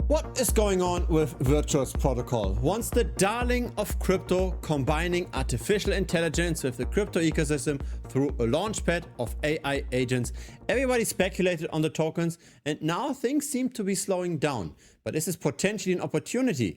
What is going on with Virtual's protocol? Once the darling of crypto, combining artificial intelligence with the crypto ecosystem through a launchpad of AI agents, everybody speculated on the tokens, and now things seem to be slowing down. But this is potentially an opportunity.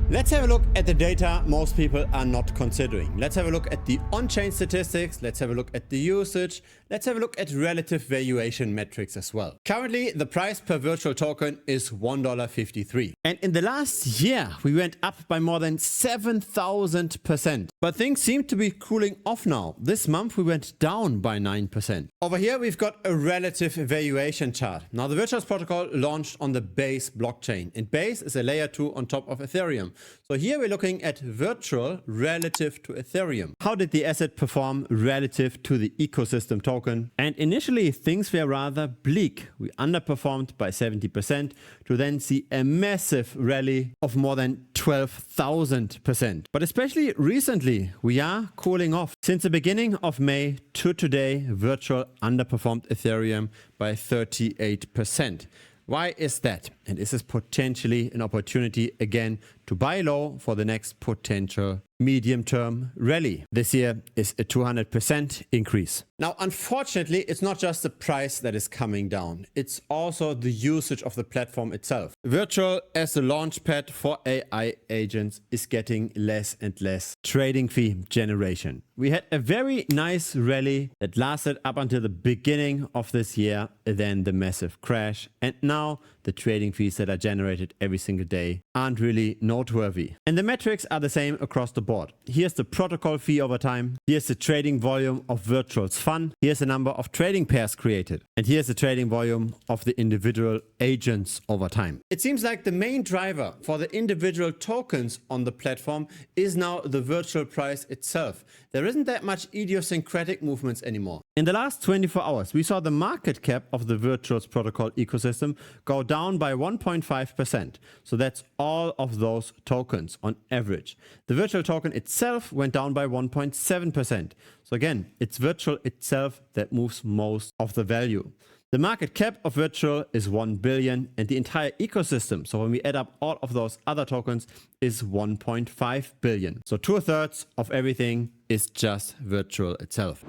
Let's have a look at the data most people are not considering. Let's have a look at the on-chain statistics. Let's have a look at the usage. Let's have a look at relative valuation metrics as well. Currently, the price per virtual token is $1.53. And in the last year, we went up by more than 7,000%. But things seem to be cooling off now. This month, we went down by 9%. Over here, we've got a relative valuation chart. Now, the Virtuals protocol launched on the Base blockchain. And Base is a layer 2 on top of Ethereum. So here we're looking at Virtual relative to Ethereum. How did the asset perform relative to the ecosystem token? And initially things were rather bleak. We underperformed by 70% to then see a massive rally of more than 12,000%. But especially recently, we are cooling off. Since the beginning of May to today, Virtual underperformed Ethereum by 38%. Why is that? And is this potentially an opportunity again to buy low for the next potential medium-term rally? This year is a 200% increase. Now, unfortunately, it's not just the price that is coming down. It's also the usage of the platform itself. Virtual as a launchpad for AI agents is getting less and less trading fee generation. We had a very nice rally that lasted up until the beginning of this year, then the massive crash, and now the trading fees that are generated every single day aren't really noteworthy. And the metrics are the same across the board. Here's the protocol fee over time. Here's the trading volume of Virtual's fund. Here's the number of trading pairs created. And here's the trading volume of the individual agents over time. It seems like the main driver for the individual tokens on the platform is now the virtual price itself. There isn't that much idiosyncratic movements anymore. In the last 24 hours, we saw the market cap of the Virtuals protocol ecosystem go down by 1.5%. So that's all of those tokens on average. The virtual token itself went down by 1.7%. So again, it's Virtual itself that moves most of the value. The market cap of Virtual is 1 billion and the entire ecosystem, so when we add up all of those other tokens, is 1.5 billion. So 2/3 of everything is just Virtual itself.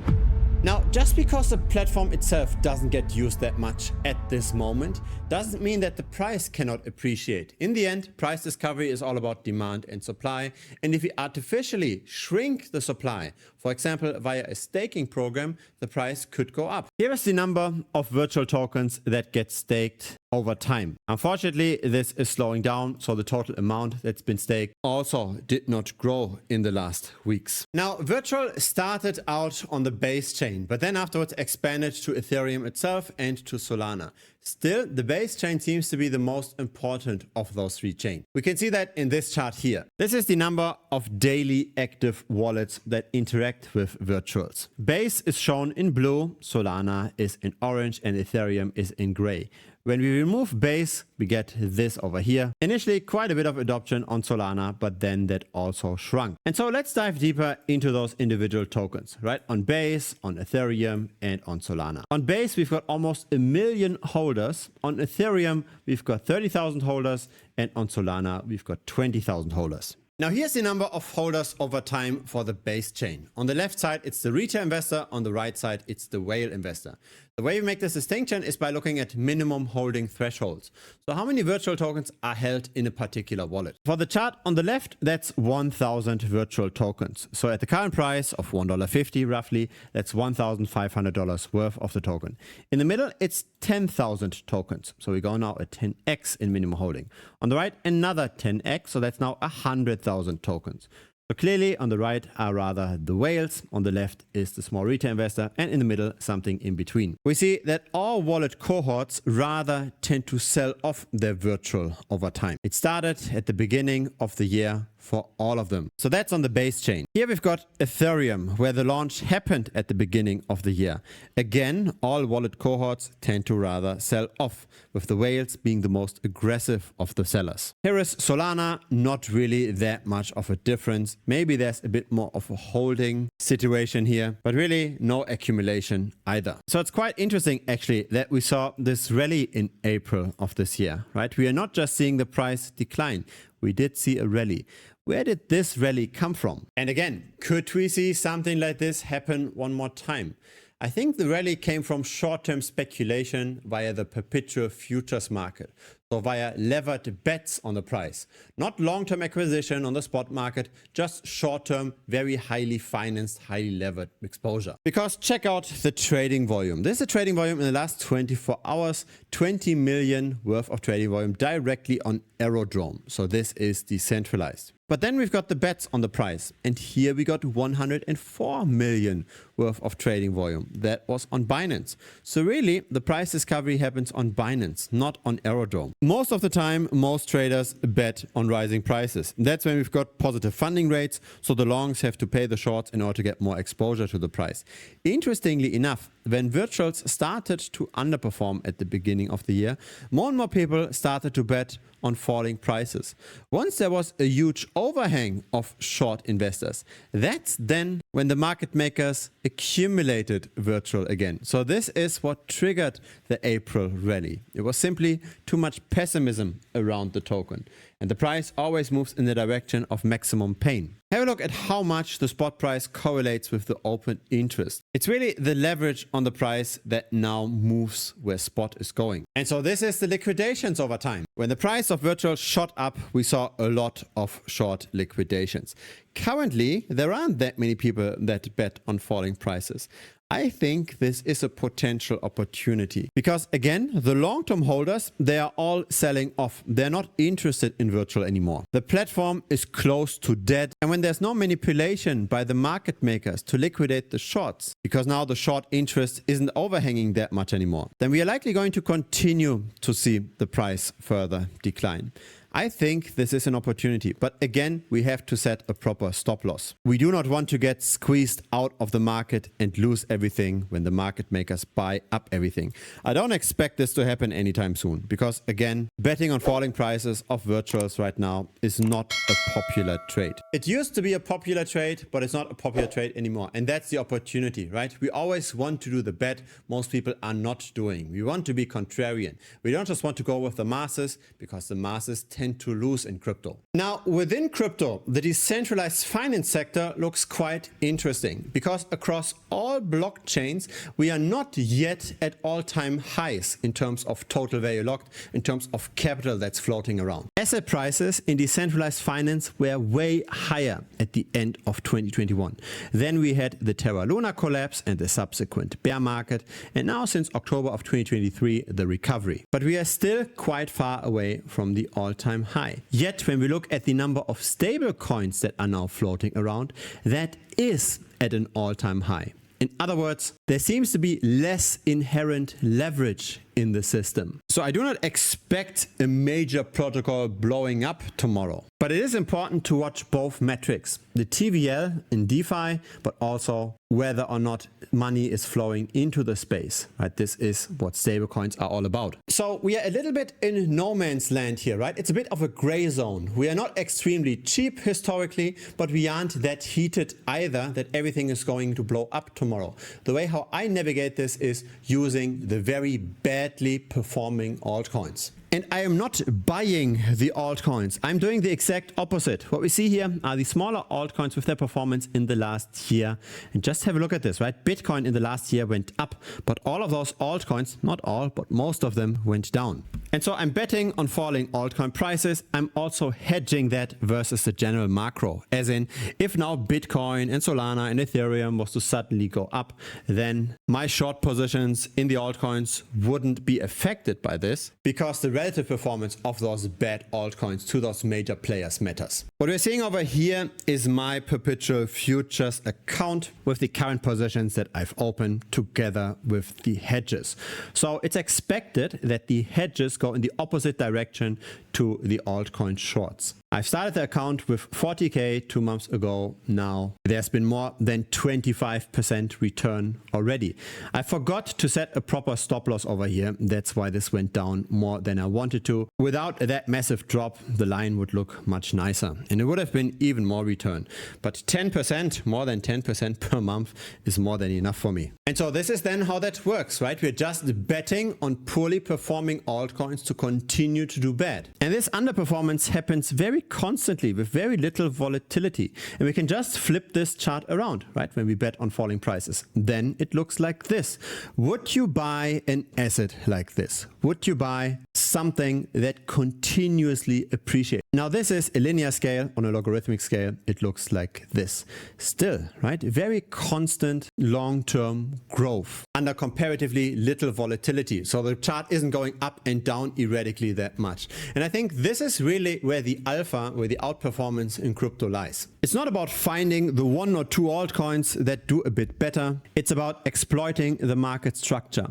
Now, just because the platform itself doesn't get used that much at this moment, doesn't mean that the price cannot appreciate. In the end, price discovery is all about demand and supply. And if we artificially shrink the supply, for example, via a staking program, the price could go up. Here is the number of virtual tokens that get staked over time. Unfortunately, this is slowing down, so the total amount that's been staked also did not grow in the last weeks. Now, Virtual started out on the Base chain, but then afterwards expanded to Ethereum itself and to Solana. Still, the Base chain seems to be the most important of those three chains. We can see that in this chart here. This is the number of daily active wallets that interact with Virtuals. Base is shown in blue, Solana is in orange, and Ethereum is in gray. When we remove Base, we get this over here. Initially, quite a bit of adoption on Solana, but then that also shrunk. And so let's dive deeper into those individual tokens, right? On Base, on Ethereum, and on Solana. On Base, we've got almost 1 million holders. On Ethereum, we've got 30,000 holders. And on Solana, we've got 20,000 holders. Now here's the number of holders over time for the Base chain. On the left side, it's the retail investor. On the right side, it's the whale investor. The way we make this distinction is by looking at minimum holding thresholds. So how many virtual tokens are held in a particular wallet? For the chart on the left, that's 1,000 virtual tokens. So at the current price of $1.50 roughly, that's $1,500 worth of the token. In the middle, it's 10,000 tokens. So we go now at 10x in minimum holding. On the right, another 10x. So that's now 100,000 tokens. So clearly on the right are rather the whales, on the left is the small retail investor, and in the middle something in between. We see that all wallet cohorts rather tend to sell off their virtual over time. It started at the beginning of the year for all of them. So that's on the base chain. Here we've got Ethereum, where the launch happened at the beginning of the year. Again, all wallet cohorts tend to rather sell off, with the whales being the most aggressive of the sellers. Here is Solana, not really that much of a difference. Maybe there's a bit more of a holding situation here, but really no accumulation either. So it's quite interesting actually that we saw this rally in April of this year, right? We are not just seeing the price decline. We did see a rally. Where did this rally come from? And again, could we see something like this happen one more time? I think the rally came from short-term speculation via the perpetual futures market, so via levered bets on the price. Not long-term acquisition on the spot market, just short-term, very highly financed, highly levered exposure. Because check out the trading volume. This is the trading volume in the last 24 hours, 20 million worth of trading volume directly on Aerodrome. So this is decentralized. But then we've got the bets on the price. And here we got 104 million worth of trading volume. That was on Binance. So really, the price discovery happens on Binance, not on Aerodrome. Most of the time, most traders bet on rising prices. That's when we've got positive funding rates. So the longs have to pay the shorts in order to get more exposure to the price. Interestingly enough, when virtuals started to underperform at the beginning of the year, more and more people started to bet on falling prices. Once there was a huge overhang of short investors, that's then when the market makers accumulated virtual again. So this is what triggered the April rally. It was simply too much pessimism around the token. And the price always moves in the direction of maximum pain. Have a look at how much the spot price correlates with the open interest. It's really the leverage on the price that now moves where spot is going. And so this is the liquidations over time. When the price of virtual shot up, we saw a lot of short liquidations. Currently, there aren't that many people that bet on falling prices. I think this is a potential opportunity because again, the long-term holders, they are all selling off. They're not interested in virtual anymore. The platform is close to dead. And when there's no manipulation by the market makers to liquidate the shorts, because now the short interest isn't overhanging that much anymore, then we are likely going to continue to see the price further decline. I think this is an opportunity, but again, we have to set a proper stop loss. We do not want to get squeezed out of the market and lose everything when the market makers buy up everything. I don't expect this to happen anytime soon because again, betting on falling prices of virtuals right now is not a popular trade. It used to be a popular trade, but it's not a popular trade anymore. And that's the opportunity, right? We always want to do the bet most people are not doing. We want to be contrarian. We don't just want to go with the masses because the masses tend to lose in crypto. Now, within crypto, the decentralized finance sector looks quite interesting because across all blockchains, we are not yet at all-time highs in terms of total value locked, in terms of capital that's floating around. Asset prices in decentralized finance were way higher at the end of 2021. Then we had the Terra Luna collapse and the subsequent bear market, and now since October of 2023, the recovery. But we are still quite far away from the all-time high. Yet when we look at the number of stable coins that are now floating around, that is at an all-time high. In other words, there seems to be less inherent leverage in the system. So I do not expect a major protocol blowing up tomorrow. But it is important to watch both metrics, the TVL in DeFi, but also whether or not money is flowing into the space, right? This is what stablecoins are all about. So we are a little bit in no man's land here, right? It's a bit of a gray zone. We are not extremely cheap historically, but we aren't that heated either that everything is going to blow up tomorrow. The way how I navigate this is using the very badly performing altcoins. And I am not buying the altcoins. I'm doing the exact opposite. What we see here are the smaller altcoins with their performance in the last year. And just have a look at this, right? Bitcoin in the last year went up, but all of those altcoins, not all, but most of them went down. And so I'm betting on falling altcoin prices. I'm also hedging that versus the general macro. As in, if now Bitcoin and Solana and Ethereum was to suddenly go up, then my short positions in the altcoins wouldn't be affected by this because the relative performance of those bad altcoins to those major players matters. What we're seeing over here is my perpetual futures account with the current positions that I've opened together with the hedges. So it's expected that the hedges go in the opposite direction to the altcoin shorts. I've started the account with 40K 2 months ago. Now there's been more than 25% return already. I forgot to set a proper stop loss over here. That's why this went down more than I wanted to. Without that massive drop, the line would look much nicer and it would have been even more return. But 10%, more than 10% per month is more than enough for me. And so this is then how that works, right? We're just betting on poorly performing altcoins to continue to do bad. And this underperformance happens very constantly with very little volatility. And we can just flip this chart around, right? When we bet on falling prices, then it looks like this. Would you buy an asset like this? Would you buy something that continuously appreciates? Now this is a linear scale. On a logarithmic scale, it looks like this. Still, right? Very constant long-term growth under comparatively little volatility. So the chart isn't going up and down erratically that much. And I think this is really where the alpha, where the outperformance in crypto lies. It's not about finding the 1 or 2 altcoins that do a bit better. It's about exploiting the market structure.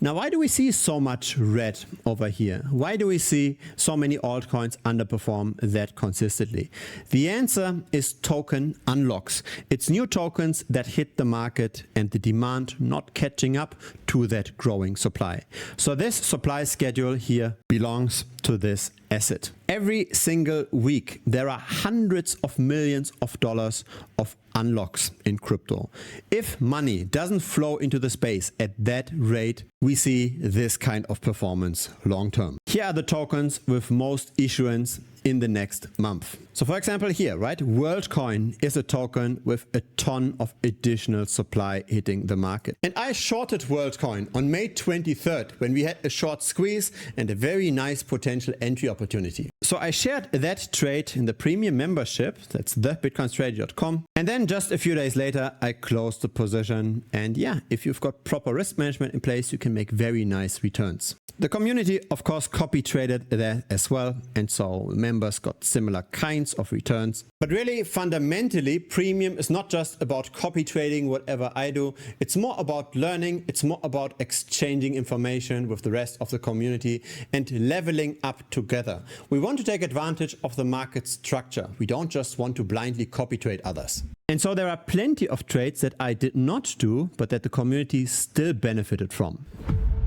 Now, why do we see so much red over here? Why do we see so many altcoins underperform that consistently? The answer is token unlocks. It's new tokens that hit the market and the demand not catching up to that growing supply. So this supply schedule here belongs to this asset. Every single week, there are hundreds of millions of dollars of unlocks in crypto. If money doesn't flow into the space at that rate, we see this kind of performance long term. Here are the tokens with most issuance in the next month. So for example here, right, WorldCoin is a token with a ton of additional supply hitting the market. And I shorted WorldCoin on May 23rd when we had a short squeeze and a very nice potential entry opportunity. So I shared that trade in the premium membership, that's thebitcoinstrategy.com. And then just a few days later, I closed the position. And yeah, if you've got proper risk management in place, you can make very nice returns. The community, of course, copy traded there as well. And so members got similar kinds of returns. But really, fundamentally, premium is not just about copy trading whatever I do. It's more about learning. It's more about exchanging information with the rest of the community and leveling up together. We want to take advantage of the market structure. We don't just want to blindly copy trade others. And so there are plenty of trades that I did not do, but that the community still benefited from.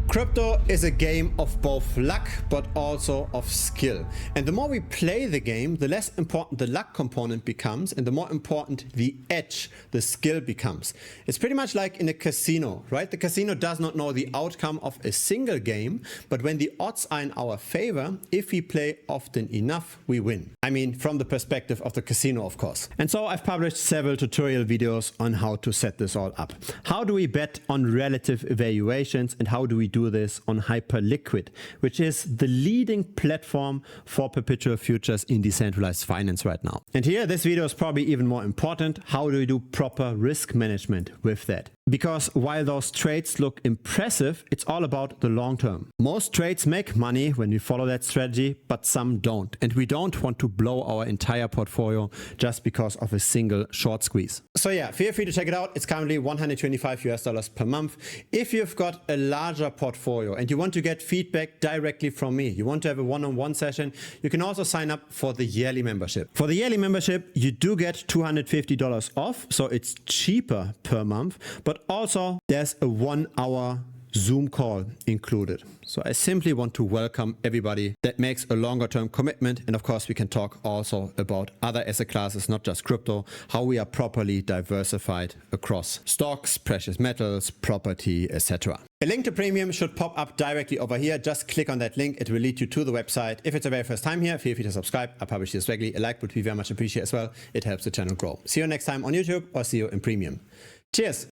Crypto is a game of both luck, but also of skill. And the more we play the game, the less important the luck component becomes, and the more important the edge, the skill becomes. It's pretty much like in a casino, right? The casino does not know the outcome of a single game, but when the odds are in our favor, if we play often enough, we win. I mean, from the perspective of the casino, of course. And so I've published several tutorial videos on how to set this all up. How do we bet on relative evaluations, and how do we do this on Hyperliquid, which is the leading platform for perpetual futures in decentralized finance right now. And here, this video is probably even more important. How do we do proper risk management with that? Because while those trades look impressive, it's all about the long term. Most trades make money when we follow that strategy, but some don't. And we don't want to blow our entire portfolio just because of a single short squeeze. So yeah, feel free to check it out. It's currently $125 per month. If you've got a larger portfolio and you want to get feedback directly from me, you want to have a one-on-one session, you can also sign up for the yearly membership. For the yearly membership, you do get $250 off, so it's cheaper per month, but also there's a 1-hour Zoom call included. So I simply want to welcome everybody that makes a longer term commitment. And of course, we can talk also about other asset classes, not just crypto, how we are properly diversified across stocks, precious metals, property, etc. A link to premium should pop up directly over here. Just click on that link. It will lead you to the website. If it's the very first time here, feel free to subscribe. I publish this regularly. A like would be very much appreciated as well. It helps the channel grow. See you next time on YouTube or see you in premium. Cheers.